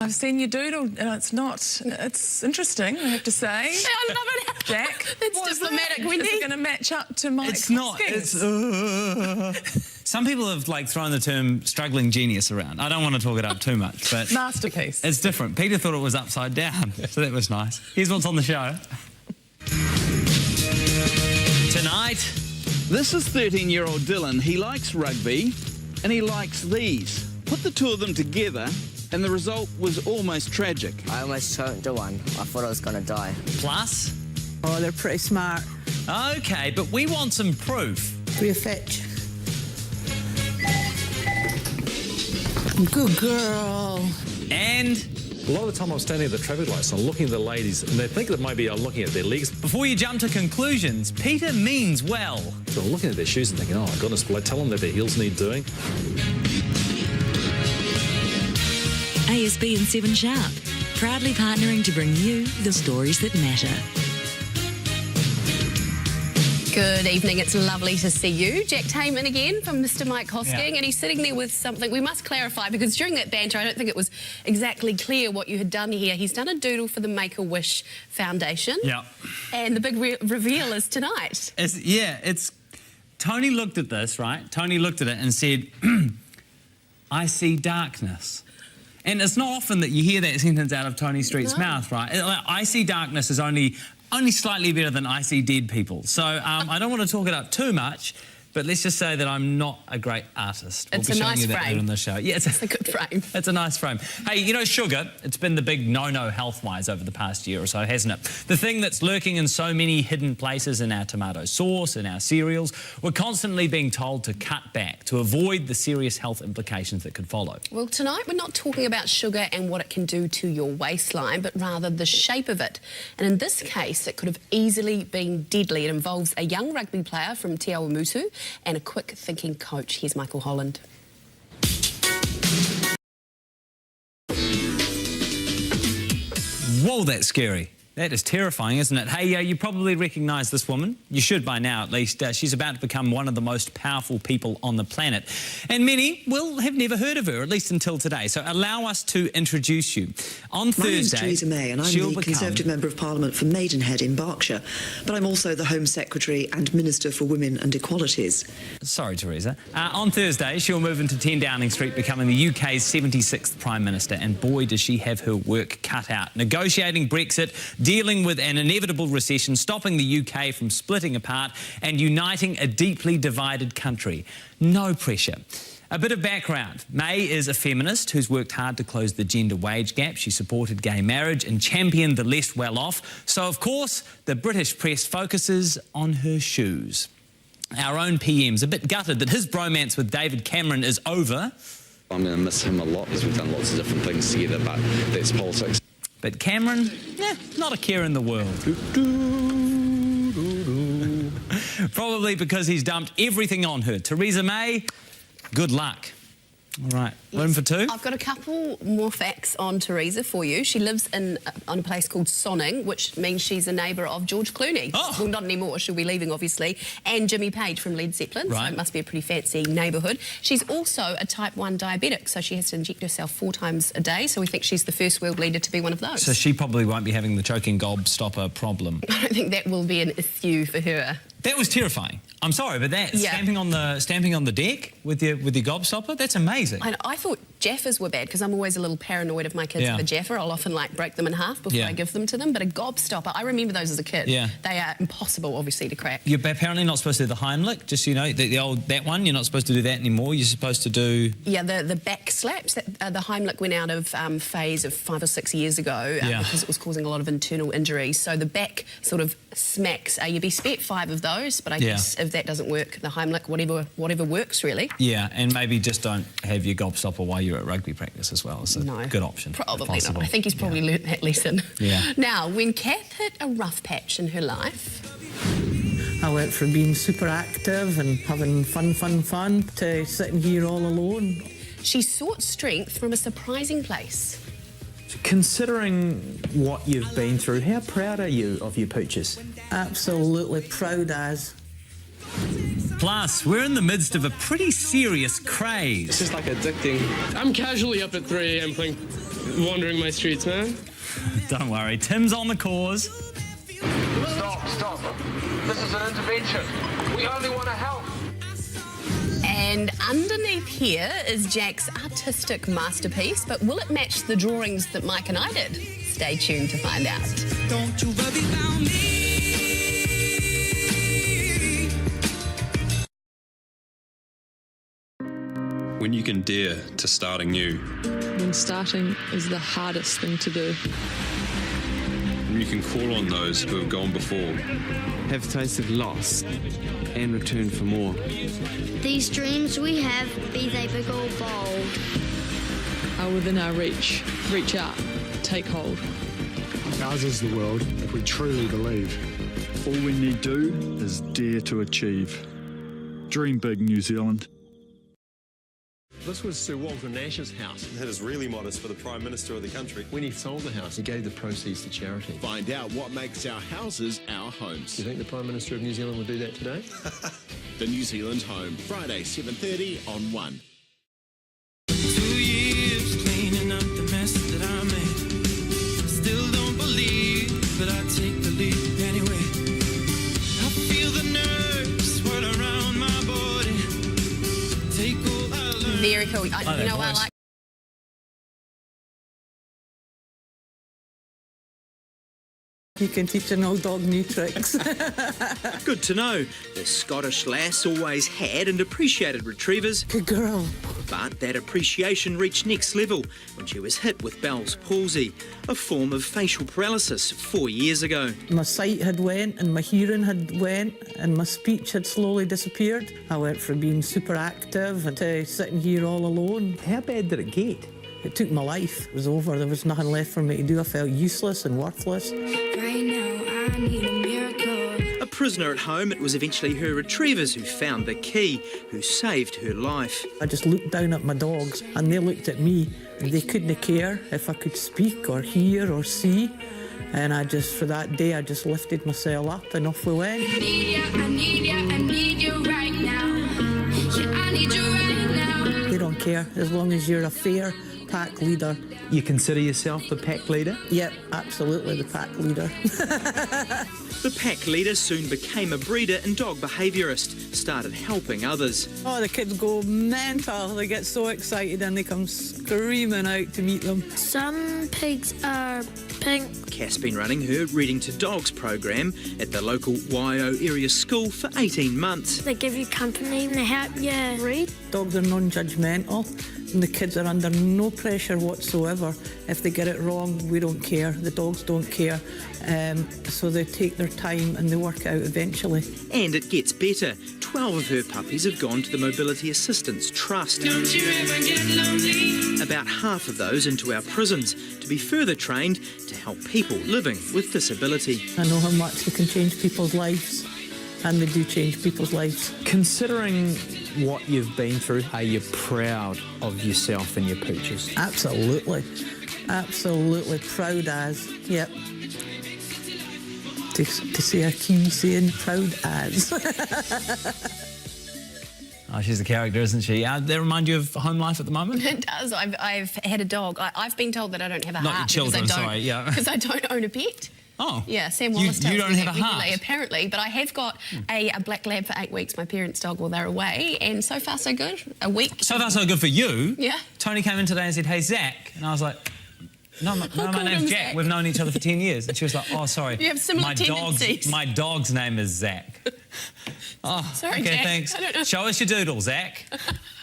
I've seen your doodle, and it's interesting, I have to say. I love it. Jack, It's diplomatic, Wendy. Is it going to match up to Mike It's not. Hoskins? It's some people have thrown the term struggling genius around. I don't want to talk it up too much, but Masterpiece. it's different. Peter thought it was upside down, so that was nice. Here's what's on the show. Tonight, this is 13-year-old Dylan. He likes rugby and he likes these. Put the two of them together and the result was almost tragic. I almost choked the one. I thought I was going to die. plus... Oh, they're pretty smart. Okay, but we want some proof. Be a fetch. Good girl. And A lot of the time I'm standing at the traffic lights and I'm looking at the ladies and they think that maybe I'm looking at their legs. before you jump to conclusions, Peter means well. So I'm looking at their shoes and thinking, oh my goodness, will I tell them that their heels need doing? ASB and 7 Sharp, proudly partnering to bring you the stories that matter. Good evening. It's lovely to see you. Jack Tayman again from Mr. Mike Hosking, Yeah. and he's sitting there with something we must clarify, because during that banter I don't think it was exactly clear what you had done here. He's done a doodle for the Make-A-Wish Foundation. Yeah. And the big reveal is tonight. It's... Tony looked at this, right? Tony looked at it and said, I see darkness. And it's not often that you hear that sentence out of Tony Street's mouth, right? I see darkness is only slightly better than I see dead people. So I don't want to talk it up too much, but let's just say that I'm not a great artist. It's we'll be a showing nice you that frame. later in the show. Yeah, It's a good frame. It's a nice frame. Hey, you know, sugar, it's been the big no-no health-wise over the past year or so, hasn't it? The thing that's lurking in so many hidden places in our tomato sauce, in our cereals. We're constantly being told to cut back, to avoid the serious health implications that could follow. Well, tonight we're not talking about sugar and what it can do to your waistline, but rather the shape of it. And in this case, it could have easily been deadly. It involves a young rugby player from Te Awamutu and a quick-thinking coach. Here's Michael Holland. Whoa, that's scary. That is terrifying, isn't it? Hey, you probably recognise this woman. You should by now, at least. She's about to become one of the most powerful people on the planet. And many, well, have never heard of her, at least until today. So allow us to introduce you. On Thursday, My name's Theresa May, and I'm the Conservative Member of Parliament for Maidenhead in Berkshire. But I'm also the Home Secretary and Minister for Women and Equalities. Sorry, Theresa. On Thursday, she'll move into 10 Downing Street, becoming the UK's 76th Prime Minister. And boy, does she have her work cut out. Negotiating Brexit, dealing with an inevitable recession, stopping the UK from splitting apart and uniting a deeply divided country. No pressure. A bit of background. May is a feminist who's worked hard to close the gender wage gap. She supported gay marriage and championed the less well-off. So, of course, the British press focuses on her shoes. Our own PM's a bit gutted that his bromance with David Cameron is over. I'm going to miss him a lot because we've done lots of different things together, but that's politics. But Cameron, not a care in the world. Probably because he's dumped everything on her. Theresa May, good luck. All right, room for two? I've got a couple more facts on Theresa for you. She lives on a place called Sonning, which means she's a neighbour of George Clooney. Oh. Well, not anymore. She'll be leaving, obviously. And Jimmy Page from Led Zeppelin. Right. So it must be a pretty fancy neighbourhood. She's also a type 1 diabetic, so she has to inject herself 4 times a day. So we think she's the first world leader to be one of those. So she probably won't be having the choking gobstopper problem. I don't think that will be an issue for her. That was terrifying. I'm sorry, but that stamping on the deck with your gobstopper, that's amazing. I thought Jaffas were bad because I'm always a little paranoid if my kids have a Jaffa. I'll often break them in half before I give them to them. But a gobstopper, I remember those as a kid. Yeah. They are impossible, obviously, to crack. You're apparently not supposed to do the Heimlich, just so you know, that one. You're not supposed to do that anymore. You're supposed to do... Yeah, the back slaps. The Heimlich went out of phase of 5 or 6 years ago because it was causing a lot of internal injuries. So the back sort of smacks. You'd be spent 5 of those, but I guess if that doesn't work, the Heimlich, whatever works, really. Yeah, and maybe just don't have your gobstopper while you're at rugby practice as well. It's a good option. Probably not. I think he's probably learnt that lesson. Yeah. Now, when Kath hit a rough patch in her life... I went from being super active and having fun to sitting here all alone. She sought strength from a surprising place. Considering what you've been through, how proud are you of your pooches? Absolutely proud as. Plus, we're in the midst of a pretty serious craze. It's just addicting. I'm casually up at 3 AM playing wandering my streets, man. Don't worry, Tim's on the cause. Stop. This is an intervention. We only want to help. And underneath here is Jack's artistic masterpiece, but will it match the drawings that Mike and I did? Stay tuned to find out. Don't you worry about me. When you can dare to start anew. When starting is the hardest thing to do. When you can call on those who have gone before. Have tasted loss and return for more. These dreams we have, be they big or bold, are within our reach. Reach out, take hold. Ours is the world if we truly believe. All we need do is dare to achieve. Dream big, New Zealand. This was Sir Walter Nash's house. That is really modest for the Prime Minister of the country. When he sold the house, he gave the proceeds to charity. Find out what makes our houses our homes. Do you think the Prime Minister of New Zealand would do that today? The New Zealand Home, Friday, 7:30 on 1. 2 years cleaning up the mess that I made. Still don't believe, but I take the leap anyway. I feel the nerves swirl around my body. Take all I learned. Very cool. I like. You can teach an old dog new tricks. Good to know. The Scottish lass always had and appreciated retrievers. Good girl. But that appreciation reached next level when she was hit with Bell's palsy, a form of facial paralysis 4 years ago. My sight had went and my hearing had went and my speech had slowly disappeared. I went from being super active and to sitting here all alone. How bad did it get? It took my life. It was over. There was nothing left for me to do. I felt useless and worthless. right now I need a miracle. A prisoner at home, it was eventually her retrievers who found the key, who saved her life. I just looked down at my dogs and they looked at me. They couldn't care if I could speak or hear or see. And for that day, I just lifted myself up and off we went. I need you right now. Yeah, I need you right now. They don't care as long as you're a fair pack leader. You consider yourself the pack leader? Yep, absolutely the pack leader. The pack leader soon became a breeder and dog behaviourist, started helping others. Oh, the kids go mental. They get so excited and they come screaming out to meet them. Some pigs are pink. Cass been running her Reading to Dogs program at the local Waio area school for 18 months. They give you company and they help you read. Dogs are non-judgmental and the kids are under no pressure whatsoever. If they get it wrong, we don't care. The dogs don't care. So they take their time and they work out eventually. And it gets better. 12 of her puppies have gone to the Mobility Assistance Trust. Don't you ever get lonely? About half of those into our prisons to be further trained to help people living with disability. I know how much they can change people's lives, and they do change people's lives. Considering what you've been through, are you proud of yourself and your pooches? Absolutely. Absolutely proud as. Yep. To see a Kiwi saying proud as. Oh, she's a character, isn't she? They remind you of home life at the moment? It does. I've had a dog. I've been told that I don't have a Not heart. your children, sorry, yeah. Because I don't own a pet. Oh. Yeah, Sam Wallace tells you don't me have that a heart? regularly, apparently, but I have got a black lab for 8 weeks, my parents' dog while they're away, and so far so good. A week. So far so good for you. Yeah. Tony came in today and said, hey, Zach. And I was like, no, my name's Jack. We've known each other for 10 years. And she was like, oh, sorry. You have similar tendencies. My dog's name is Zach. Oh, sorry, okay, Jack. thanks. I don't know. Show us your doodle, Zach.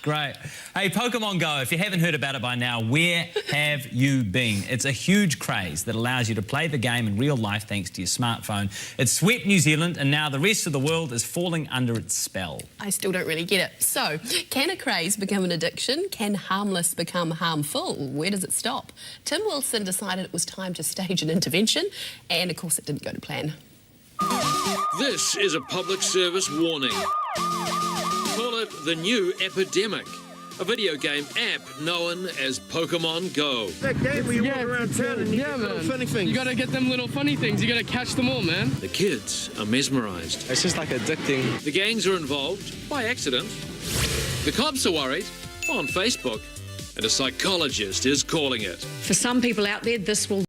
Great. Hey, Pokemon Go, if you haven't heard about it by now, where have you been? It's a huge craze that allows you to play the game in real life thanks to your smartphone. It's swept New Zealand and now the rest of the world is falling under its spell. I still don't really get it. So, can a craze become an addiction? Can harmless become harmful? Where does it stop? Tim Wilson decided it was time to stage an intervention, and of course it didn't go to plan. This is a public service warning. Call it the new epidemic. A video game app known as Pokemon Go. That game where you walk around town and you get little funny things. You gotta get them little funny things. You gotta catch them all, man. The kids are mesmerised. It's just like addicting. The gangs are involved by accident. The cops are worried on Facebook. and a psychologist is calling it. For some people out there, this will